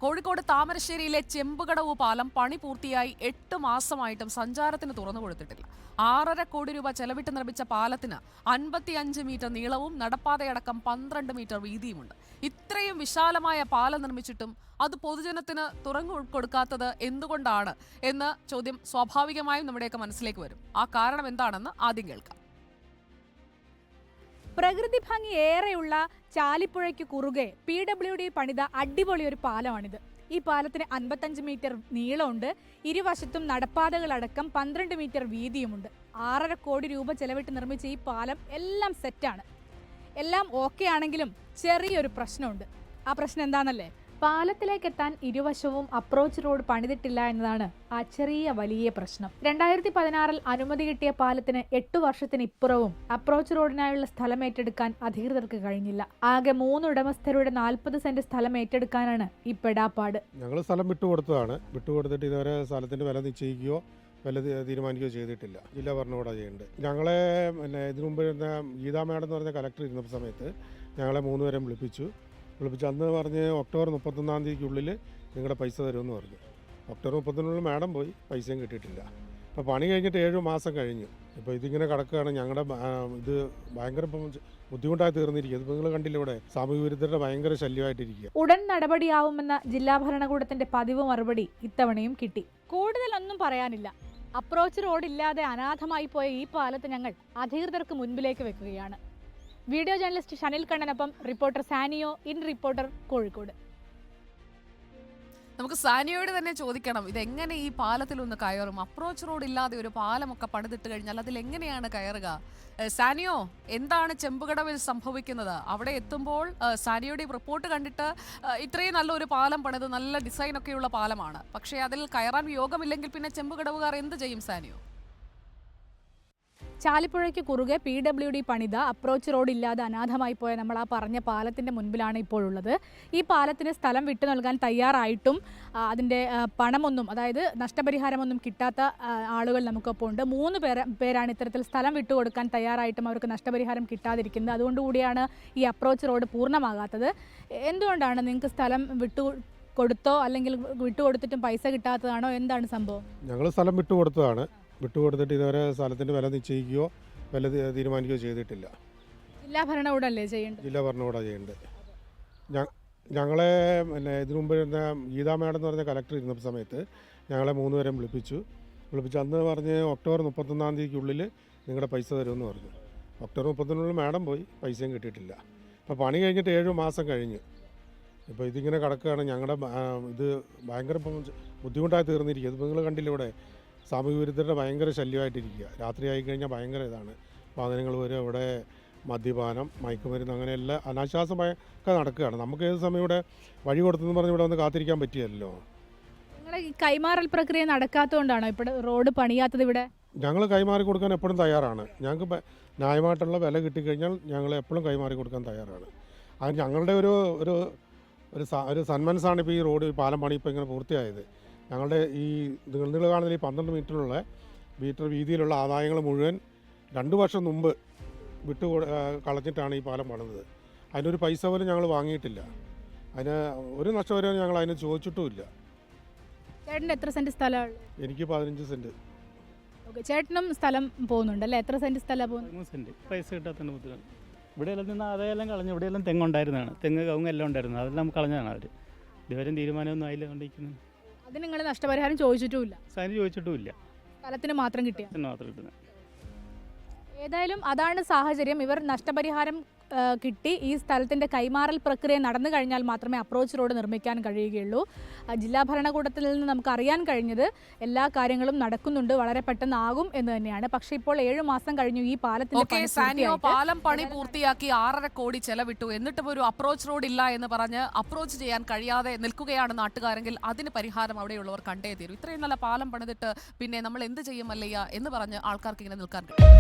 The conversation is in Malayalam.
കോഴിക്കോട് താമരശ്ശേരിയിലെ ചെമ്പുകടവ് പാലം പണി പൂർത്തിയായി 8 മാസമായിട്ടും സഞ്ചാരത്തിന് തുറന്നു കൊടുത്തിട്ടില്ല. 6.5 കോടി രൂപ ചെലവിട്ട് നിർമ്മിച്ച പാലത്തിന് 55 മീറ്റർ നീളവും നടപ്പാതയടക്കം 12 മീറ്റർ വീതിയുമുണ്ട്. ഇത്രയും വിശാലമായ പാലം നിർമ്മിച്ചിട്ടും അത് പൊതുജനത്തിന് തുറന്നു കൊടുക്കാത്തത് എന്തുകൊണ്ടാണ് എന്ന ചോദ്യം സ്വാഭാവികമായും നമ്മുടെയൊക്കെ മനസ്സിലേക്ക് വരും. ആ കാരണം എന്താണെന്ന് ആദ്യം കേൾക്കാം. പ്രകൃതി ഭംഗി ഏറെയുള്ള ചാലിപ്പുഴയ്ക്ക് കുറുകെ PWD പണിത അടിപൊളി ഒരു പാലമാണിത്. ഈ പാലത്തിന് 55 മീറ്റർ നീളമുണ്ട്. ഇരുവശത്തും നടപ്പാതകളടക്കം 12 മീറ്റർ വീതിയുമുണ്ട്. 6.5 കോടി രൂപ ചെലവിട്ട് നിർമ്മിച്ച ഈ പാലം എല്ലാം സെറ്റാണ്. എല്ലാം ഓക്കെ ആണെങ്കിലും ചെറിയൊരു പ്രശ്നമുണ്ട്. ആ പ്രശ്നം എന്താണെന്നല്ലേ? പാലത്തിലേക്ക് എത്താൻ ഇരുവശവും അപ്രോച്ച് റോഡ് പണിതിട്ടില്ല എന്നതാണ് ആ ചെറിയ വലിയ പ്രശ്നം. 2016 അനുമതി കിട്ടിയ പാലത്തിന് 8 വർഷത്തിന് ഇപ്പുറവും അപ്രോച്ച് റോഡിനായുള്ള സ്ഥലം ഏറ്റെടുക്കാൻ അധികൃതർക്ക് കഴിഞ്ഞില്ല. ആകെ 3 ഉടമസ്ഥരുടെ 40 സെന്റ് സ്ഥലം ഏറ്റെടുക്കാനാണ് ഈ പെടാപ്പാട്. ഞങ്ങൾ സ്ഥലം വിട്ടുകൊടുത്തതാണ്. വിട്ടുകൊടുത്തിട്ട് ഇതുവരെ സ്ഥലത്തിന്റെ വില നിശ്ചയിക്കുകയോ വില തീരുമാനിക്കുകയോ ചെയ്തിട്ടില്ല. ജില്ലാ ഭരണകൂടം ചെയ്യുന്നുണ്ട്. ഞങ്ങളെ ഇതിനു മുമ്പ് ഗീതാ മേഡം എന്ന് പറഞ്ഞ കലക്ടർ ഇരുന്ന സമയത്ത് ഞങ്ങളെ 3 പേരെ വിളിപ്പിച്ച് അന്ന് പറഞ്ഞ് ഒക്ടോബർ 31-ാം തീയതിക്കുള്ളിൽ നിങ്ങളുടെ പൈസ തരുമെന്ന് പറഞ്ഞു. ഒക്ടോബർ 31-നുള്ളിൽ മാഡം പോയി, പൈസയും കിട്ടിയിട്ടില്ല. അപ്പോൾ പണി കഴിഞ്ഞിട്ട് 7 മാസം കഴിഞ്ഞു. ഇപ്പോൾ ഇതിങ്ങനെ കിടക്കുകയാണ്. ഞങ്ങളുടെ ഇത് ഭയങ്കര ബുദ്ധിമുട്ടായി തീർന്നിരിക്കുക. ഇത് നിങ്ങൾ കണ്ടില്ല, ഇവിടെ സാമൂഹ്യ വിരുദ്ധരുടെ ഭയങ്കര ശല്യമായിട്ടിരിക്കുക. ഉടൻ നടപടിയാവുമെന്ന ജില്ലാ ഭരണകൂടത്തിന്റെ പതിവ് മറുപടി ഇത്തവണയും കിട്ടി. കൂടുതലൊന്നും പറയാനില്ല. അപ്രോച്ച് റോഡില്ലാതെ അനാഥമായി പോയ ഈ പാലത്ത് ഞങ്ങൾ അധികൃതർക്ക് മുൻപിലേക്ക് വെക്കുകയാണ്. വീഡിയോ ജേർണലിസ്റ്റ് ഷനിൽ കണ്ണനൊപ്പം reporter Sanio, in reporter, Kozhikode. നമുക്ക് സാനിയോട് തന്നെ ചോദിക്കണം, ഇതെങ്ങനെ ഈ പാലത്തിലൊന്ന് കയറും? അപ്രോച്ച് റോഡ് ഇല്ലാതെ ഒരു പാലമൊക്കെ പണിതിട്ട് കഴിഞ്ഞാൽ അതിലെങ്ങനെയാണ് കയറുക? സാനിയോ, എന്താണ് ചെമ്പുകടവിൽ സംഭവിക്കുന്നത്? അവിടെ എത്തുമ്പോൾ സാനിയോയുടെ റിപ്പോർട്ട് കണ്ടിട്ട് ഇത്രയും നല്ലൊരു പാലം പണിത് നല്ല ഡിസൈനൊക്കെയുള്ള പാലമാണ്. പക്ഷേ അതിൽ കയറാൻ യോഗമില്ലെങ്കിൽ പിന്നെ ചെമ്പുകടവുകാർ എന്ത് ചെയ്യും സാനിയോ? ചാലിപ്പുഴയ്ക്ക് കുറുകെ PWD പണിത അപ്രോച്ച് റോഡ് ഇല്ലാതെ അനാഥമായി പോയ നമ്മൾ ആ പറഞ്ഞ പാലത്തിൻ്റെ മുൻപിലാണ് ഇപ്പോഴുള്ളത്. ഈ പാലത്തിന് സ്ഥലം വിട്ടു നൽകാൻ തയ്യാറായിട്ടും അതിൻ്റെ പണമൊന്നും, അതായത് നഷ്ടപരിഹാരമൊന്നും കിട്ടാത്ത ആളുകൾ നമുക്കൊപ്പം ഉണ്ട്. 3 പേരാണ് ഇത്തരത്തിൽ സ്ഥലം വിട്ടുകൊടുക്കാൻ തയ്യാറായിട്ടും അവർക്ക് നഷ്ടപരിഹാരം കിട്ടാതിരിക്കുന്നത്. അതുകൊണ്ടുകൂടിയാണ് ഈ അപ്രോച്ച് റോഡ് പൂർണ്ണമാകാത്തത്. എന്തുകൊണ്ടാണ് നിങ്ങൾക്ക് സ്ഥലം കൊടുത്തോ അല്ലെങ്കിൽ വിട്ടുകൊടുത്തിട്ടും പൈസ കിട്ടാത്തതാണോ? എന്താണ് സംഭവം? ഞങ്ങൾ സ്ഥലം വിട്ടുകൊടുത്തതാണ്. വിട്ടുകൊടുത്തിട്ട് ഇതുവരെ സ്ഥലത്തിന്റെ വില നിശ്ചയിക്കുകയോ വില തീരുമാനിക്കുകയോ ചെയ്തിട്ടില്ല. ജില്ലാ ഭരണകൂടമല്ലേ ചെയ്യേണ്ടത്? ജില്ലാ ഭരണകൂടം ചെയ്യുന്നുണ്ട്. ഞങ്ങളെ ഇതിനു മുമ്പ് ഗീതാ മേഡം എന്ന് പറഞ്ഞ കലക്ടർ ഇരുന്ന സമയത്ത് ഞങ്ങളെ 3 പേരെ വിളിപ്പിച്ച് അന്ന് പറഞ്ഞ് ഒക്ടോബർ 31-ാം തീയതിക്കുള്ളിൽ നിങ്ങളുടെ പൈസ തരുമെന്ന് പറഞ്ഞു. ഒക്ടോബർ 31-നുള്ളിൽ മാഡം പോയി, പൈസയും കിട്ടിയിട്ടില്ല. അപ്പോൾ പണി കഴിഞ്ഞിട്ട് 7 മാസം കഴിഞ്ഞു. ഇപ്പോൾ ഇതിങ്ങനെ കിടക്കുകയാണ്. ഞങ്ങളുടെ ഇത് ഭയങ്കര ബുദ്ധിമുട്ടായി തീർന്നിരിക്കുക. ഇത് നിങ്ങൾ കണ്ടില്ല, ഇവിടെ സാമൂഹ്യ വിരുദ്ധരുടെ ഭയങ്കര ശല്യമായിട്ടിരിക്കുക. രാത്രി ആയിക്കഴിഞ്ഞാൽ ഭയങ്കര ഇതാണ്. വാഹനങ്ങൾ വരും, ഇവിടെ മദ്യപാനം, മയക്കുമരുന്ന്, അങ്ങനെ എല്ലാ അനാശാസമൊക്കെ നടക്കുകയാണ്. നമുക്ക് ഏത് സമയം ഇവിടെ വഴി കൊടുത്തെന്ന് പറഞ്ഞ് ഇവിടെ ഒന്ന് കാത്തിരിക്കാൻ പറ്റിയല്ലോ. നിങ്ങളുടെ ഈ കൈമാറൽ പ്രക്രിയ നടക്കാത്തതുകൊണ്ടാണോ ഇപ്പോൾ റോഡ് പണിയാത്തത്? ഇവിടെ ഞങ്ങൾ കൈമാറി കൊടുക്കാൻ എപ്പോഴും തയ്യാറാണ്. ഞങ്ങൾക്ക് ന്യായമായിട്ടുള്ള വില കിട്ടിക്കഴിഞ്ഞാൽ ഞങ്ങൾ എപ്പോഴും കൈമാറി കൊടുക്കാൻ തയ്യാറാണ്. അത് ഞങ്ങളുടെ ഒരു സന്മനസ്സാണ് ഇപ്പോൾ ഈ റോഡ് പാലം പണി ഇപ്പോൾ ഇങ്ങനെ പൂർത്തിയായത്. ഞങ്ങളുടെ ഈ നിങ്ങൾ കാണുന്ന ഈ 12 മീറ്റർ വീതിയിലുള്ള ആദായങ്ങൾ മുഴുവൻ 2 വർഷം മുമ്പ് കളഞ്ഞിട്ടാണ് ഈ പാലം പണിതത്. അതിനൊരു പൈസ പോലും ഞങ്ങൾ വാങ്ങിയിട്ടില്ല. അതിന് ഒരു നഷ്ടപരിഹാരം ഞങ്ങൾ അതിന് ചോദിച്ചിട്ടുമില്ല. ചേട്ടൻ്റെ എത്ര സെന്റ് സ്ഥലമാണ്? എനിക്ക് 15 സെന്റ്. ഓക്കെ, ചേട്ടനും സ്ഥലം പോകുന്നുണ്ട് അല്ലേ? എത്ര സെന്റ് സ്ഥലം പോകുന്നു? 3 സെന്റ്. പൈസ കിട്ടാത്തതിന് ബുദ്ധിമുട്ട്. ഇവിടെയെല്ലാം നിന്ന് ആദായം കളഞ്ഞു. ഇവിടെയെല്ലാം തെങ്ങുണ്ടായിരുന്നതാണ്, തെങ്ങ് കവുങ്ങ് എല്ലാം ഉണ്ടായിരുന്നു. അതെല്ലാം കളഞ്ഞതാണ് അവർ. ഇതുവരെ തീരുമാനമൊന്നും ആയില്ല കൊണ്ടിരിക്കുന്നത്. അത് നിങ്ങൾ നഷ്ടപരിഹാരം ചോദിച്ചിട്ടുമില്ല? സാധനം ചോദിച്ചിട്ടുമില്ല. സ്ഥലത്തിന് മാത്രം കിട്ടിയ മാത്രം കിട്ടുന്നത്. ഏതായാലും അതാണ് സാഹചര്യം. ഇവർ നഷ്ടപരിഹാരം കിട്ടി. ഈ സ്ഥലത്തിൻ്റെ കൈമാറൽ പ്രക്രിയ നടന്നു കഴിഞ്ഞാൽ മാത്രമേ അപ്രോച്ച് റോഡ് നിർമ്മിക്കാൻ കഴിയുകയുള്ളൂ. ജില്ലാ ഭരണകൂടത്തിൽ നിന്ന് നമുക്ക് അറിയാൻ കഴിഞ്ഞത് എല്ലാ കാര്യങ്ങളും നടക്കുന്നുണ്ട്, വളരെ പെട്ടെന്നാകും എന്ന് തന്നെയാണ്. പക്ഷേ ഇപ്പോൾ 7 മാസം കഴിഞ്ഞു ഈ പാലം പണി പൂർത്തിയാക്കി 6.5 കോടി ചെലവിട്ടു. എന്നിട്ടും ഒരു അപ്രോച്ച് റോഡ് ഇല്ല എന്ന് പറഞ്ഞ് അപ്രോച്ച് ചെയ്യാൻ കഴിയാതെ നിൽക്കുകയാണ് നാട്ടുകാരെങ്കിൽ അതിന് പരിഹാരം അവിടെയുള്ളവർ കണ്ടേ തീരും. ഇത്രയും നല്ല പാലം പണിതിട്ട് പിന്നെ നമ്മൾ എന്ത് ചെയ്യും മല്ലയ്യ എന്ന് പറഞ്ഞ് ആൾക്കാർക്ക് ഇങ്ങനെ നിൽക്കാൻ കഴിയും.